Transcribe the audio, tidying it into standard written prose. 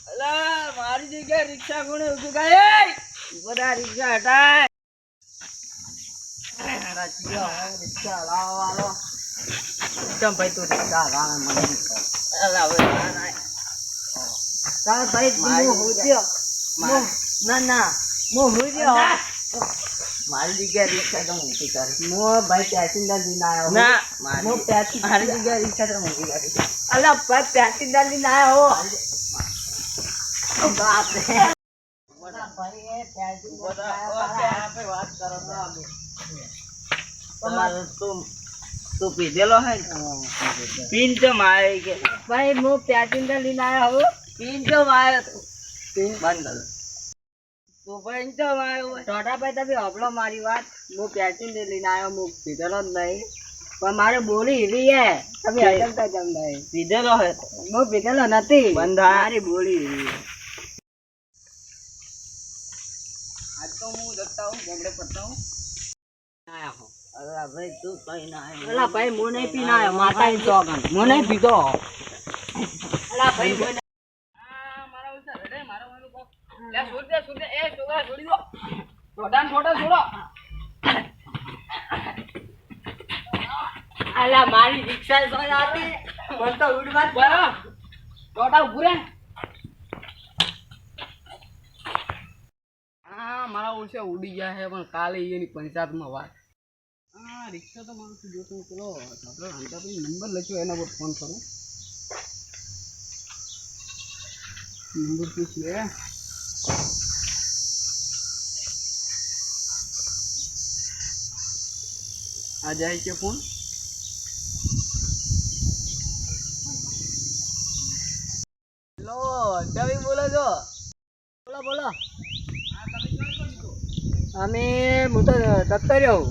અલા મારી જગ્યાએ રિક્ષા કોણે ઊભી કરી? બધા રિક્ષા હટાય. રિક્ષા લાવો વાલો. ચમ ભાઈ તું રિક્ષા લાવે મને. અલા હવે તાર ભાઈ હું હોજ્યો. ના ના હું હોજ્યો. મારી જગ્યાએ રિક્ષા તો ઊભી કરી. હું ભાઈ પેસેન્જર લઈને આવ્યો. ના મારી જગ્યાએ રિક્ષા તો ઊભી કરી. અલા ભાઈ પેસેન્જર લઈને આવ્યો. બાપ રે તું પીધેલો હે પીન તો મારે કે ભાઈ હું પેસેન્જર લઈને આવ્યો હું પીન તો મારે પીન બંધ તું ભાઈ તો મારે ટોટા ભાઈ તમે હબળો મારી વાત હું પેસેન્જર લઈને આવ્યો હું પીધેલો જ નહીં પણ મારે બોલી એવી હે તમે હજમતા જમ ભાઈ પીધેલો હે હું પીધેલો નથી બંધ મારી બોલી એવી आज तो मुंह देखता हूँ झगड़े पड़ता हूँ आया हूँ अरे भाई तू कहीं ना आया अला भाई मुंह नहीं पीना है माता इन चौगन मुंह नहीं पीतो अला भाई मुंह मारा उसे रेडे मारा वालों को ले छोड़ दे ए छोड़ा छोड़ी दो छोड़ा छोड़ो अला मारी रिक्शा समझ आती मन तो उड़ मत बड़ा छोटा उभरे મારા ઓછે ઉડી ગયા છે પણ કાલે એની પંચાયતમાં વાત રિક્ષા તો મારું જોતું પેલો નંબર લખ્યો એના પર ફોન કરું નંબર પૂછીએ આ જાય છે ફોન હેલો જવી બોલો છો બોલો અમે હું તો જતો રહ્યો